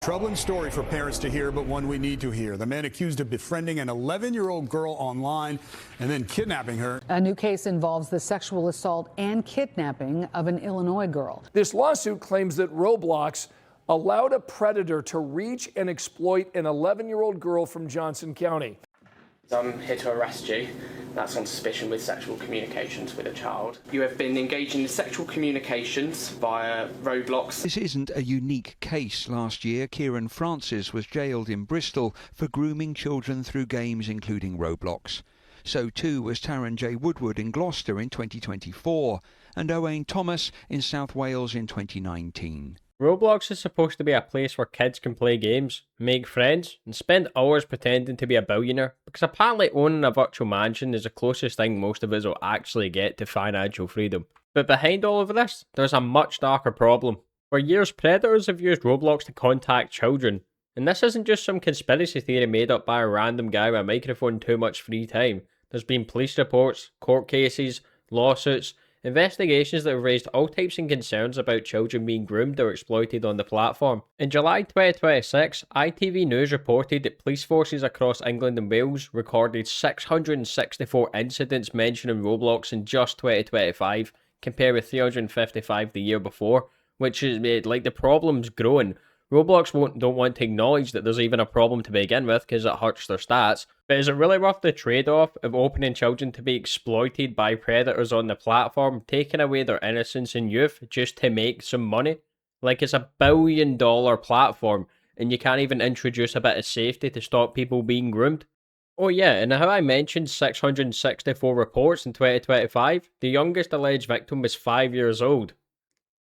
Troubling story for parents to hear, but one we need to hear. The man accused of befriending an 11-year-old girl online and then kidnapping her. A new case involves the sexual assault and kidnapping of an Illinois girl. This lawsuit claims that Roblox allowed a predator to reach and exploit an 11-year-old girl from Johnson County. I'm here to arrest you. That's on suspicion with sexual communications with a child. You have been engaging in sexual communications via Roblox. This isn't a unique case. Last year, Kieran Francis was jailed in Bristol for grooming children through games including Roblox. So too was Taryn J. Woodward in Gloucester in 2024 and Owain Thomas in South Wales in 2019. Roblox is supposed to be a place where kids can play games, make friends, and spend hours pretending to be a billionaire, because apparently owning a virtual mansion is the closest thing most of us will actually get to financial freedom. But behind all of this, there's a much darker problem. For years, predators have used Roblox to contact children, and this isn't just some conspiracy theory made up by a random guy with a microphone and too much free time. There's been police reports, court cases, lawsuits, investigations that have raised all types of concerns about children being groomed or exploited on the platform. In July 2026, ITV News reported that police forces across England and Wales recorded 664 incidents mentioning Roblox in just 2025, compared with 355 the year before, which is like the problem's growing. Roblox don't want to acknowledge that there's even a problem to begin with because it hurts their stats. But is it really worth the trade-off of opening children to be exploited by predators on the platform, taking away their innocence and youth just to make some money? Like, it's $1 billion platform and you can't even introduce a bit of safety to stop people being groomed? Oh yeah, and how I mentioned 664 reports in 2025, the youngest alleged victim was 5 years old.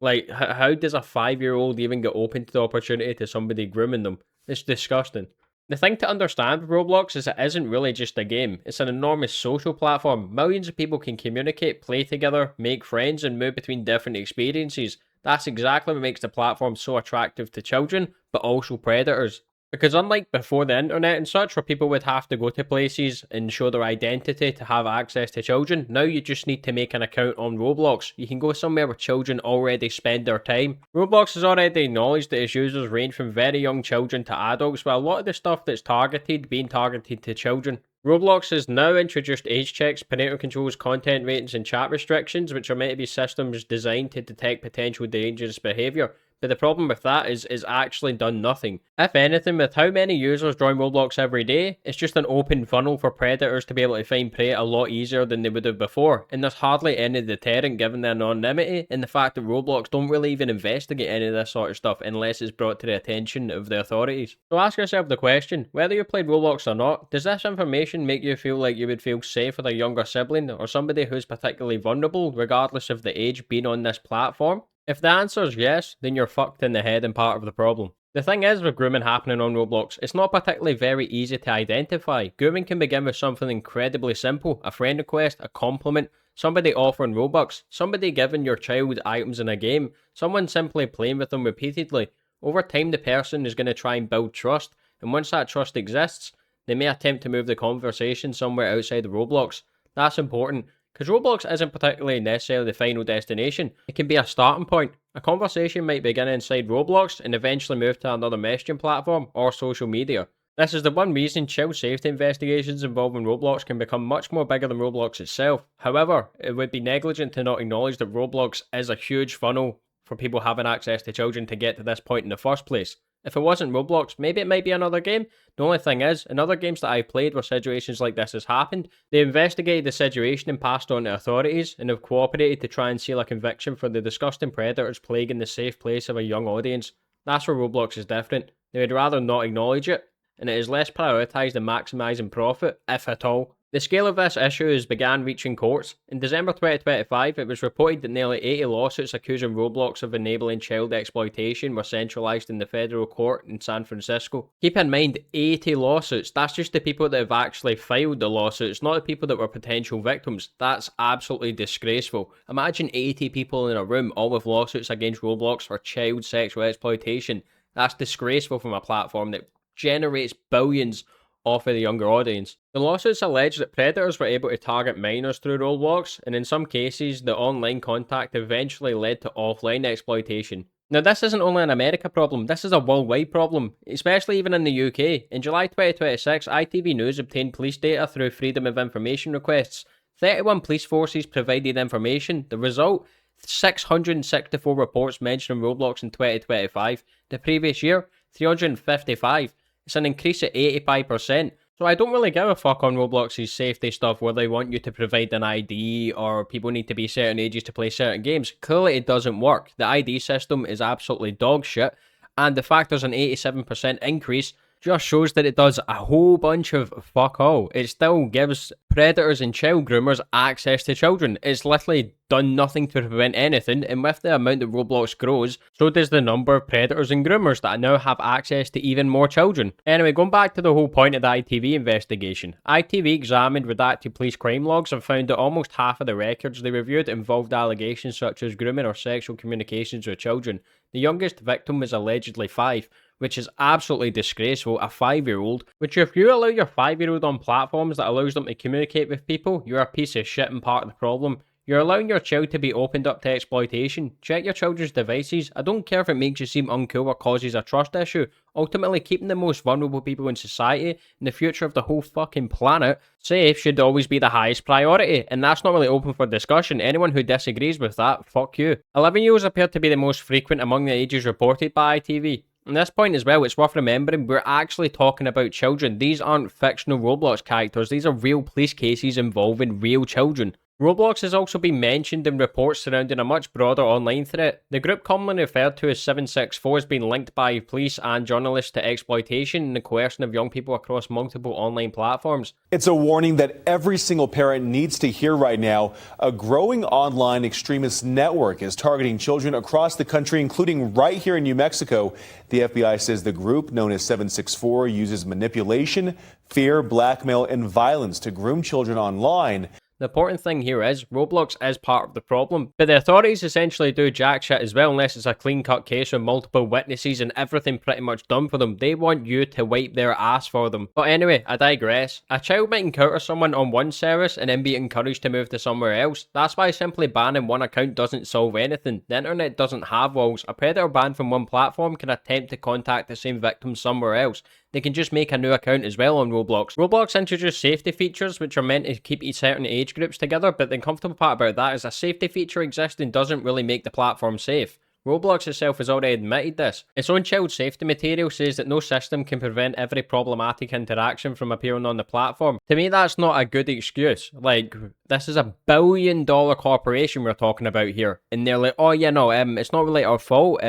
Like, how does a 5-year-old even get open to the opportunity to somebody grooming them? It's disgusting. The thing to understand with Roblox is it isn't really just a game. It's an enormous social platform. Millions of people can communicate, play together, make friends, and move between different experiences. That's exactly what makes the platform so attractive to children, but also predators. Because unlike before the internet and such, where people would have to go to places and show their identity to have access to children, now you just need to make an account on Roblox. You can go somewhere where children already spend their time. Roblox has already acknowledged that its users range from very young children to adults, with a lot of the stuff that's targeted being targeted to children. Roblox has now introduced age checks, parental controls, content ratings, and chat restrictions, which are meant to be systems designed to detect potential dangerous behaviour. But the problem with that is it's actually done nothing. If anything, with how many users join Roblox every day, it's just an open funnel for predators to be able to find prey a lot easier than they would have before. And there's hardly any deterrent given their anonymity and the fact that Roblox don't really even investigate any of this sort of stuff unless it's brought to the attention of the authorities. So ask yourself the question, whether you played Roblox or not, does this information make you feel like you would feel safe with a younger sibling or somebody who's particularly vulnerable regardless of the age being on this platform? If the answer is yes, then you're fucked in the head and part of the problem. The thing is with grooming happening on Roblox, it's not particularly very easy to identify. Grooming can begin with something incredibly simple, a friend request, a compliment, somebody offering Robux, somebody giving your child items in a game, someone simply playing with them repeatedly. Over time the person is going to try and build trust, and once that trust exists, they may attempt to move the conversation somewhere outside of Roblox. That's important, because Roblox isn't particularly necessarily the final destination. It can be a starting point. A conversation might begin inside Roblox and eventually move to another messaging platform or social media. This is the one reason child safety investigations involving Roblox can become much more bigger than Roblox itself. However, it would be negligent to not acknowledge that Roblox is a huge funnel for people having access to children to get to this point in the first place. If it wasn't Roblox, maybe it might be another game. The only thing is, in other games that I've played where situations like this has happened, they investigated the situation and passed on to authorities and have cooperated to try and seal a conviction for the disgusting predators plaguing the safe place of a young audience. That's where Roblox is different. They would rather not acknowledge it, and it is less prioritised than maximising profit, if at all. The scale of this issue has began reaching courts. In December 2025, it was reported that nearly 80 lawsuits accusing Roblox of enabling child exploitation were centralised in the federal court in San Francisco. Keep in mind, 80 lawsuits. That's just the people that have actually filed the lawsuits, not the people that were potential victims. That's absolutely disgraceful. Imagine 80 people in a room, all with lawsuits against Roblox for child sexual exploitation. That's disgraceful from a platform that generates billions off of the younger audience. The lawsuits allege that predators were able to target minors through Roblox, and in some cases, the online contact eventually led to offline exploitation. Now, this isn't only an America problem, this is a worldwide problem, especially even in the UK. In July 2026, ITV News obtained police data through Freedom of Information requests. 31 police forces provided information. The result? 664 reports mentioning Roblox in 2025. The previous year, 355. It's an increase of 85%. So I don't really give a fuck on Roblox's safety stuff where they want you to provide an ID or people need to be certain ages to play certain games. Clearly it doesn't work. The ID system is absolutely dog shit, and the fact there's an 87% increase just shows that it does a whole bunch of fuck all. It still gives predators and child groomers access to children. It's literally done nothing to prevent anything, and with the amount that Roblox grows, so does the number of predators and groomers that now have access to even more children. Anyway, going back to the whole point of the ITV investigation. ITV examined redacted police crime logs and found that almost half of the records they reviewed involved allegations such as grooming or sexual communications with children. The youngest victim was allegedly 5, which is absolutely disgraceful. A 5-year-old, which if you allow your 5-year-old on platforms that allows them to communicate with people, you're a piece of shit and part of the problem. You're allowing your child to be opened up to exploitation. Check your children's devices. I don't care if it makes you seem uncool or causes a trust issue. Ultimately, keeping the most vulnerable people in society and the future of the whole fucking planet safe should always be the highest priority, and that's not really open for discussion. Anyone who disagrees with that, fuck you. 11-year-olds appear to be the most frequent among the ages reported by ITV. On this point as well, it's worth remembering we're actually talking about children. These aren't fictional Roblox characters, these are real police cases involving real children. Roblox has also been mentioned in reports surrounding a much broader online threat. The group commonly referred to as 764 has been linked by police and journalists to exploitation and the coercion of young people across multiple online platforms. It's a warning that every single parent needs to hear right now. A growing online extremist network is targeting children across the country, including right here in New Mexico. The FBI says the group, known as 764, uses manipulation, fear, blackmail, and violence to groom children online. The important thing here is, Roblox is part of the problem, but the authorities essentially do jack shit as well unless it's a clean-cut case with multiple witnesses and everything pretty much done for them. They want you to wipe their ass for them. But anyway, I digress. A child might encounter someone on one service and then be encouraged to move to somewhere else. That's why simply banning one account doesn't solve anything. The internet doesn't have walls. A predator banned from one platform can attempt to contact the same victim somewhere else. They can just make a new account as well on Roblox. Roblox introduced safety features which are meant to keep certain age groups together, but the uncomfortable part about that is a safety feature existing doesn't really make the platform safe. Roblox itself has already admitted this. Its own child safety material says that no system can prevent every problematic interaction from appearing on the platform. To me, that's not a good excuse. Like, this is $1 billion corporation we're talking about here, and they're like, oh yeah, no, it's not really our fault.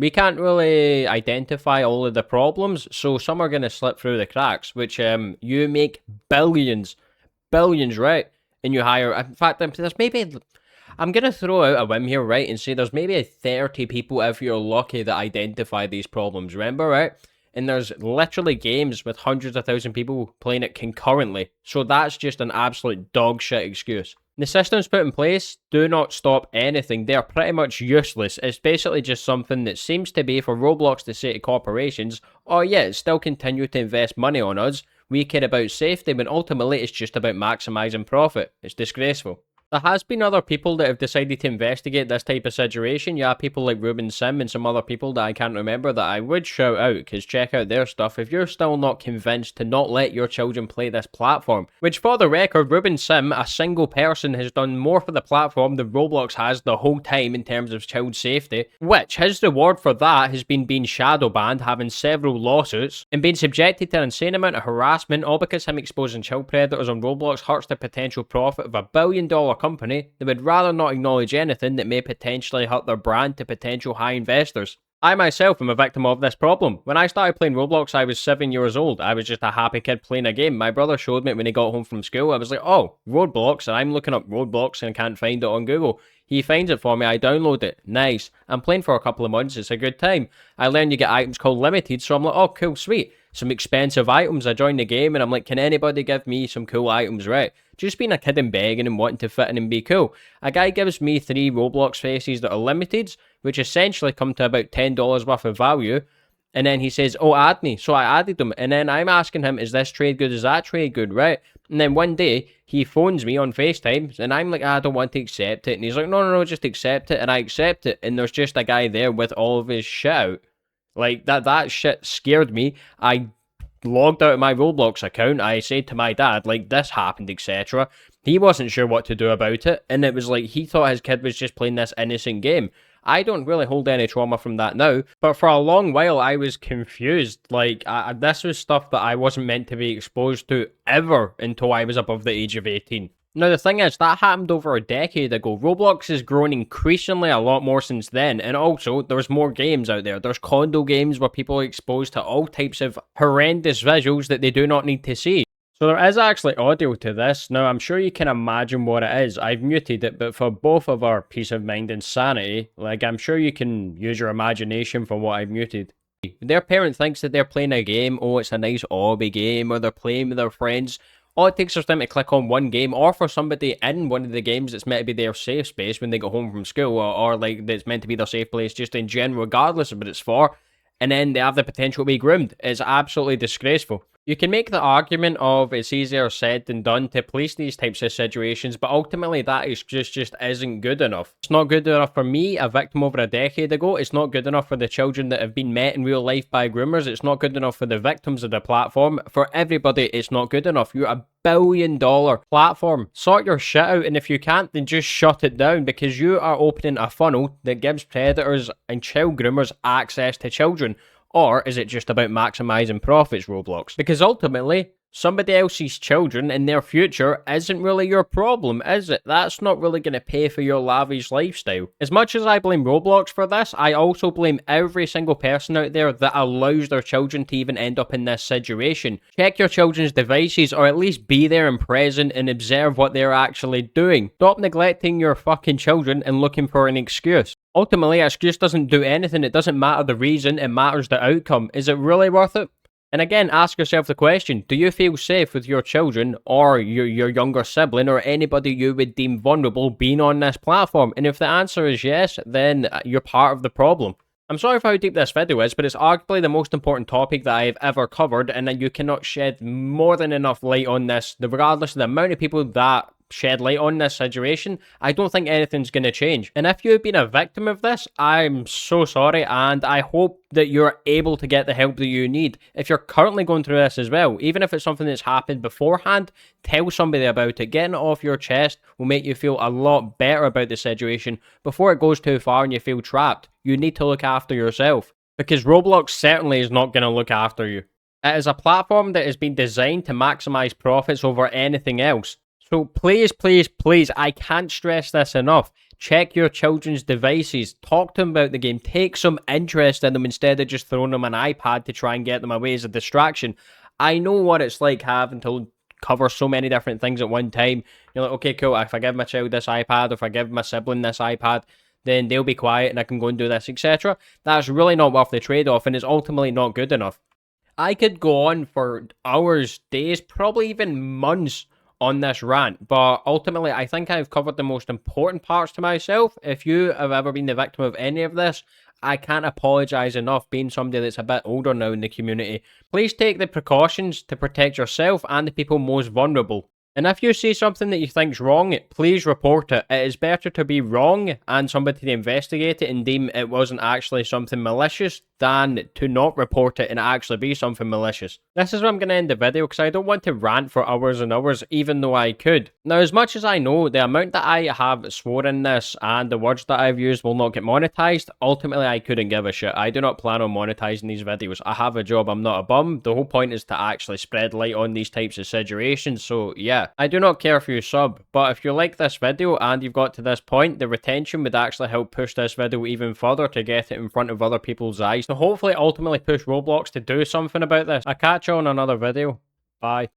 We can't really identify all of the problems, so some are going to slip through the cracks, which you make billions, right? And you hire, in fact, there's maybe, I'm going to throw out a whim here, right, and say there's maybe 30 people if you're lucky that identify these problems, remember, right? And there's literally games with hundreds of thousands of people playing it concurrently, so that's just an absolute dog shit excuse. The systems put in place do not stop anything. They are pretty much useless. It's basically just something that seems to be for Roblox to say to corporations, oh yeah, still continue to invest money on us. We care about safety, but ultimately it's just about maximising profit. It's disgraceful. There has been other people that have decided to investigate this type of situation. Yeah, people like Ruben Sim and some other people that I can't remember that I would shout out, because check out their stuff if you're still not convinced to not let your children play this platform. Which, for the record, Ruben Sim, a single person, has done more for the platform than Roblox has the whole time in terms of child safety, which his reward for that has been being shadow banned, having several lawsuits, and being subjected to an insane amount of harassment, all because him exposing child predators on Roblox hurts the potential profit of $1 billion company that would rather not acknowledge anything that may potentially hurt their brand to potential high investors. I myself am a victim of this problem. When I started playing Roblox, I was 7 years old. I was just a happy kid playing a game. My brother showed me when he got home from school. I was like, oh, Roblox, and I'm looking up Roblox and I can't find it on Google. He finds it for me, I download it. Nice. I'm playing for a couple of months, it's a good time. I learned you get items called limited, so I'm like, oh, cool, sweet. Some expensive items. I joined the game and I'm like, can anybody give me some cool items, right? Just being a kid and begging and wanting to fit in and be cool. A guy gives me 3 Roblox faces that are limited, which essentially come to about $10 worth of value. And then he says, oh, add me. So I added him. And then I'm asking him, is this trade good? Is that trade good? Right? And then one day he phones me on FaceTime and I'm like, I don't want to accept it. And he's like, no, just accept it. And I accept it. And there's just a guy there with all of his shit out. Like, that shit scared me. I logged out of my Roblox account. I said to my dad, like, this happened, etc. He wasn't sure what to do about it. And it was like, he thought his kid was just playing this innocent game. I don't really hold any trauma from that now, but for a long while I was confused. Like, this was stuff that I wasn't meant to be exposed to ever until I was above the age of 18. Now, the thing is, that happened over a decade ago. Roblox has grown increasingly a lot more since then, and also, there's more games out there. There's condo games where people are exposed to all types of horrendous visuals that they do not need to see. So there is actually audio to this. Now, I'm sure you can imagine what it is. I've muted it, but for both of our peace of mind and sanity, like, I'm sure you can use your imagination for what I've muted. Their parent thinks that they're playing a game, oh, it's a nice obby game, or they're playing with their friends. All it takes is them to click on one game, or for somebody in one of the games that's meant to be their safe space when they go home from school, or like, that's meant to be their safe place just in general, regardless of what it's for, and then they have the potential to be groomed. It's absolutely disgraceful. You can make the argument of it's easier said than done to police these types of situations, but ultimately that is just isn't good enough. It's not good enough for me, a victim over a decade ago. It's not good enough for the children that have been met in real life by groomers. It's not good enough for the victims of the platform. For everybody, it's not good enough. You're a $1 billion platform. Sort your shit out, and if you can't, then just shut it down, because you are opening a funnel that gives predators and child groomers access to children. Or is it just about maximising profits, Roblox? Because ultimately, somebody else's children and their future isn't really your problem, is it? That's not really going to pay for your lavish lifestyle. As much as I blame Roblox for this, I also blame every single person out there that allows their children to even end up in this situation. Check your children's devices, or at least be there and present and observe what they're actually doing. Stop neglecting your fucking children and looking for an excuse. Ultimately, an excuse doesn't do anything. It doesn't matter the reason, it matters the outcome. Is it really worth it? And again, ask yourself the question, do you feel safe with your children or your younger sibling or anybody you would deem vulnerable being on this platform? And if the answer is yes, then you're part of the problem. I'm sorry for how deep this video is, but it's arguably the most important topic that I've ever covered, and that you cannot shed more than enough light on this, regardless of the amount of people that shed light on this situation. I don't think anything's going to change. And if you've been a victim of this, I'm so sorry, and I hope that you're able to get the help that you need. If you're currently going through this as well, even if it's something that's happened beforehand, tell somebody about it. Getting it off your chest will make you feel a lot better about the situation before it goes too far and you feel trapped. You need to look after yourself, because Roblox certainly is not going to look after you. It is a platform that has been designed to maximize profits over anything else. So please, I can't stress this enough. Check your children's devices. Talk to them about the game. Take some interest in them instead of just throwing them an iPad to try and get them away as a distraction. I know what it's like having to cover so many different things at one time. You're like, okay, cool, if I give my child this iPad, or if I give my sibling this iPad, then they'll be quiet and I can go and do this, etc. That's really not worth the trade-off, and it's ultimately not good enough. I could go on for hours, days, probably even months on this rant, but ultimately I think I've covered the most important parts to myself. If you have ever been the victim of any of this, I can't apologise enough, being somebody that's a bit older now in the community. Please take the precautions to protect yourself and the people most vulnerable. And if you see something that you think's wrong, please report it. It is better to be wrong and somebody to investigate it and deem it wasn't actually something malicious than to not report it and actually be something malicious. This is where I'm going to end the video, because I don't want to rant for hours and hours, even though I could. Now, as much as I know the amount that I have swore in this and the words that I've used will not get monetized, ultimately I couldn't give a shit. I do not plan on monetizing these videos. I have a job, I'm not a bum. The whole point is to actually spread light on these types of situations, so yeah. I do not care if you sub, but if you like this video and you've got to this point, the retention would actually help push this video even further to get it in front of other people's eyes. So hopefully ultimately push Roblox to do something about this. I'll catch you on another video. Bye.